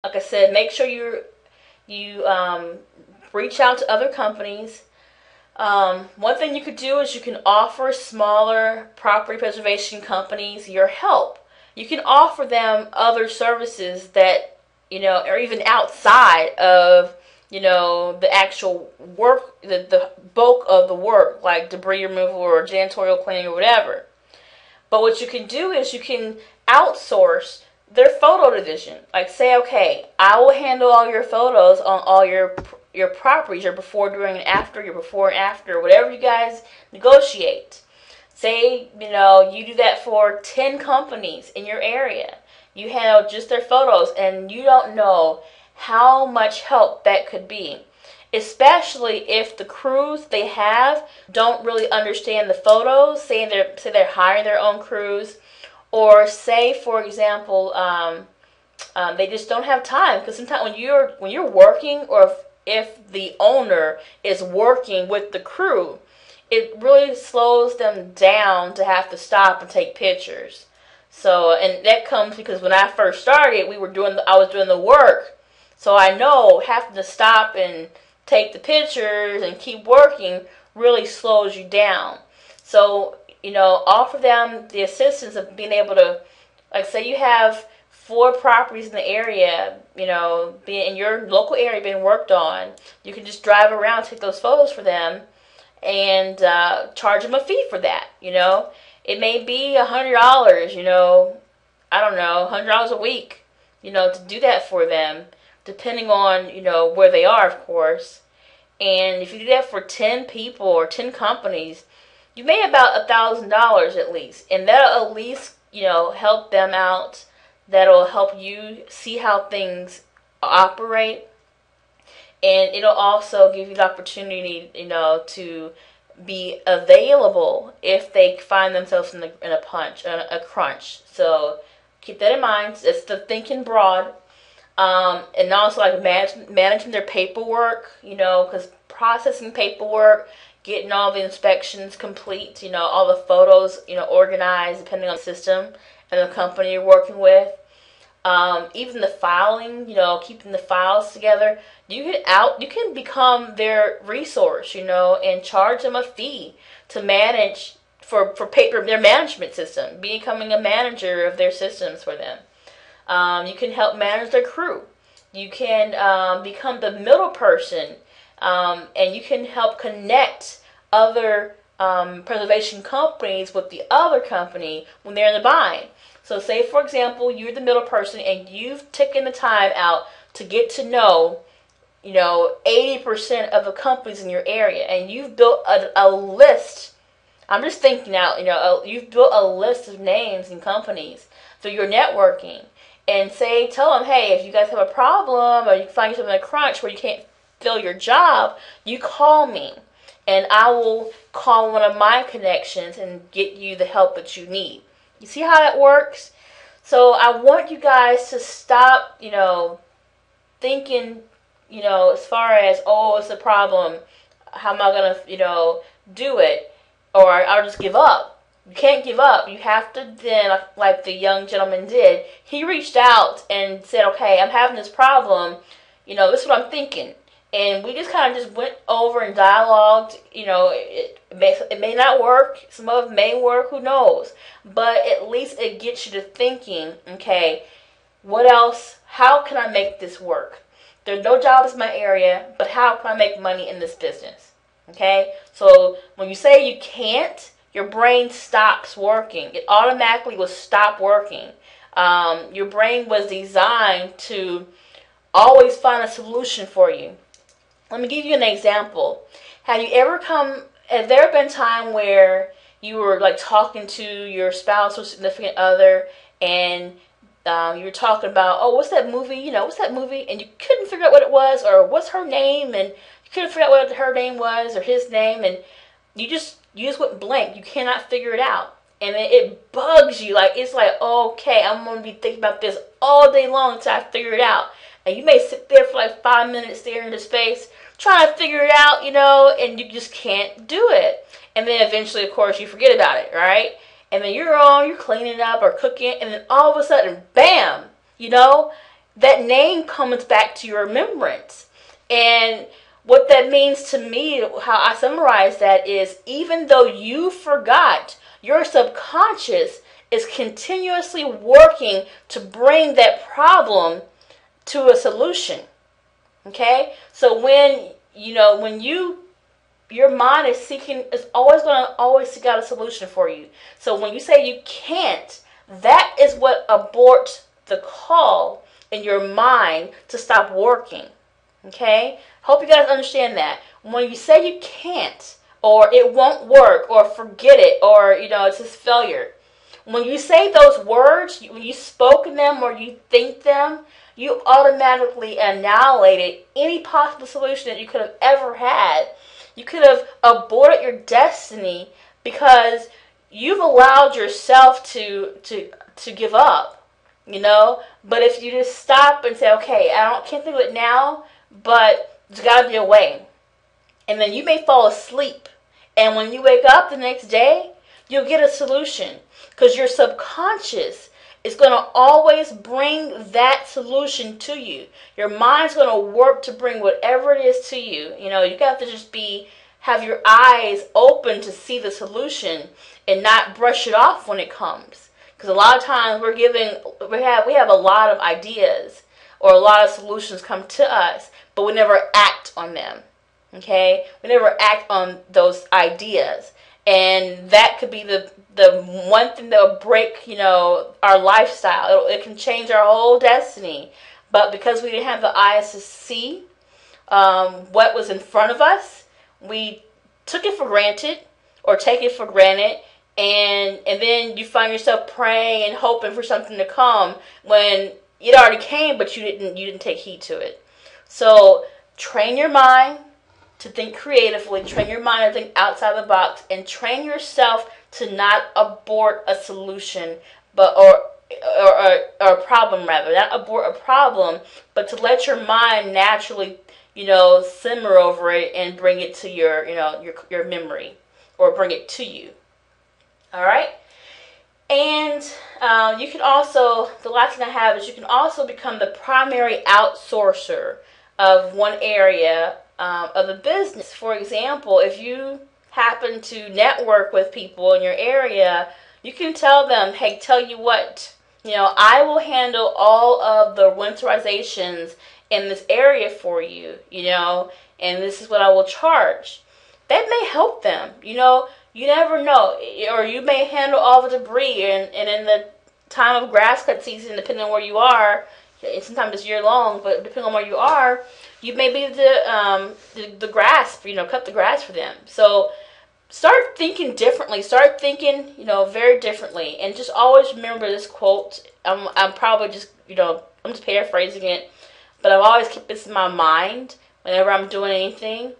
like I said, make sure you reach out to other companies. One thing you could do is you can offer smaller property preservation companies your help. You can offer them other services that, or even outside of, the actual work, the bulk of the work, like debris removal or janitorial cleaning or whatever. But what you can do is you can outsource their photo division. Like say, okay, I will handle all your photos on all your properties, your before, during, and after, your before and after, whatever you guys negotiate. Say, you do that for 10 companies in your area. You handle just their photos, and you don't know how much help that could be. Especially if the crews they have don't really understand the photos, say they're hiring their own crews, or say, for example, they just don't have time. Because sometimes when you're working, or if the owner is working with the crew, it really slows them down to have to stop and take pictures. So, and that comes because when I first started, I was doing the work. So I know having to stop and take the pictures and keep working really slows you down. So, offer them the assistance of being able to, like say you have 4 properties in the area, being in your local area being worked on. You can just drive around, take those photos for them, and charge them a fee for that. It may be $100, I don't know, $100 a week, to do that for them, depending on, where they are, of course. And if you do that for 10 people or 10 companies, you may about $1,000 at least. And that'll at least, help them out. That'll help you see how things operate. And it'll also give you the opportunity, to be available if they find themselves in a crunch. So keep that in mind. It's the thinking broad. And also like managing their paperwork, because processing paperwork, getting all the inspections complete, all the photos, organized depending on the system and the company you're working with. Even the filing, keeping the files together. You can become their resource, and charge them a fee to manage for their management system, becoming a manager of their systems for them. You can help manage their crew. You can become the middle person, and you can help connect other preservation companies with the other company when they're in the bind. So say, for example, you're the middle person and you've taken the time out to get to know, 80% of the companies in your area, and you've built a list. I'm just thinking out, you've built a list of names and companies through your networking. And tell them, hey, if you guys have a problem or you find yourself in a crunch where you can't fill your job, you call me. And I will call one of my connections and get you the help that you need. You see how that works? So I want you guys to stop, thinking, as far as, oh, it's a problem. How am I going to, do it? Or I'll just give up. You can't give up. You have to then, like the young gentleman did, he reached out and said, okay, I'm having this problem. This is what I'm thinking. And we just kind of just went over and dialogued. It may not work. Some of it may work. Who knows? But at least it gets you to thinking, okay, what else? How can I make this work? There's no jobs in my area, but how can I make money in this business? Okay? So when you say you can't, your brain stops working. It automatically will stop working. Your brain was designed to always find a solution for you. Let me give you an example. Have there been time where you were like talking to your spouse or significant other, and you were talking about, oh, what's that movie? What's that movie? And you couldn't figure out what it was, or what's her name? And you couldn't figure out what her name was or his name, and you just went blank. You cannot figure it out. And then it bugs you. It's like, okay, I'm going to be thinking about this all day long until I figure it out. And you may sit there for like 5 minutes staring into space, trying to figure it out, and you just can't do it. And then eventually, of course, you forget about it, right? And then you're cleaning up or cooking, and then all of a sudden, bam, that name comes back to your remembrance. And what that means to me, how I summarize that, is even though you forgot, your subconscious is continuously working to bring that problem to a solution. Okay? So when your mind is always going to seek out a solution for you. So when you say you can't, that is what aborts the call in your mind to stop working. Okay? Hope you guys understand that. When you say you can't, or it won't work, or forget it, or, it's just failure. When you say those words, when you spoke them or you think them, you automatically annihilated any possible solution that you could have ever had. You could have aborted your destiny because you've allowed yourself to give up, But if you just stop and say, okay, can't think of it now, but there's got to be a way. And then you may fall asleep. And when you wake up the next day, you'll get a solution. Because your subconscious is going to always bring that solution to you. Your mind's going to work to bring whatever it is to you. You have to just have your eyes open to see the solution and not brush it off when it comes. Because a lot of times we have a lot of ideas or a lot of solutions come to us, but we never act on them. Okay? We never act on those ideas. And that could be the one thing that will break, our lifestyle. It can change our whole destiny. But because we didn't have the eyes to see what was in front of us, we took it for granted or take it for granted. And then you find yourself praying and hoping for something to come when it already came, but you didn't take heed to it. So train your mind to think creatively, train your mind to think outside the box, and train yourself to not abort a solution, or a problem rather. Not abort a problem, but to let your mind naturally, simmer over it and bring it to your memory, or bring it to you. All right? And you can also, the last thing I have is you can also become the primary outsourcer of one area of the business. For example, if you happen to network with people in your area, you can tell them, hey, tell you what, I will handle all of the winterizations in this area for you, and this is what I will charge. That may help them, you never know. Or you may handle all the debris, and in the time of grass cut season, depending on where you are, sometimes it's year long, but depending on where you are, you may be the grass, cut the grass for them. So start thinking differently. Start thinking, very differently. And just always remember this quote. I'm probably just, I'm just paraphrasing it, but I've always kept this in my mind whenever I'm doing anything.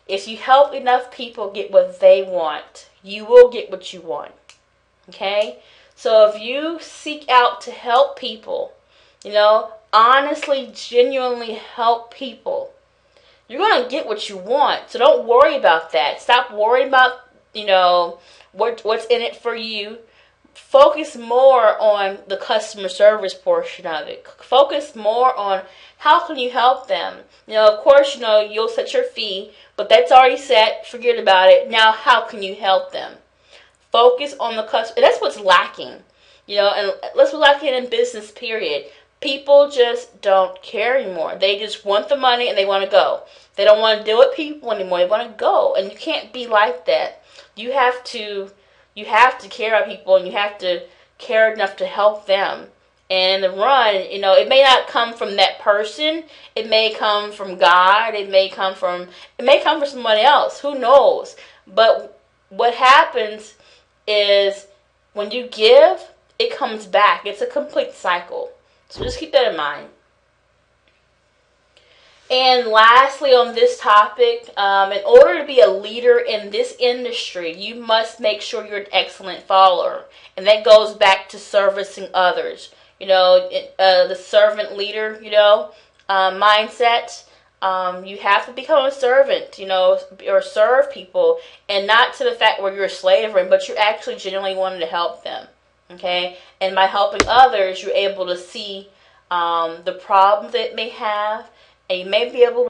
If you help enough people get what they want, you will get what you want. Okay? So if you seek out to help people, honestly, genuinely help people, you're going to get what you want. So don't worry about that. Stop worrying about, what's in it for you. Focus more on the customer service portion of it. Focus more on how can you help them. Of course, you'll set your fee, but that's already set. Forget about it. Now, how can you help them? Focus on the customer. And that's what's lacking. And that's what's lacking in business, period. People just don't care anymore. They just want the money and they want to go. They don't want to deal with people anymore. They want to go. And you can't be like that. You have to care about people, and you have to care enough to help them. And in the run, it may not come from that person. It may come from God. It may come from somebody else. Who knows? But what happens is when you give, it comes back. It's a complete cycle. So just keep that in mind. And lastly on this topic, in order to be a leader in this industry, you must make sure you're an excellent follower. And that goes back to servicing others. The servant leader, mindset. You have to become a servant, or serve people. And not to the fact where you're a slave, but you're actually genuinely wanting to help them. Okay? And by helping others, you're able to see the problems it may have, and you may be able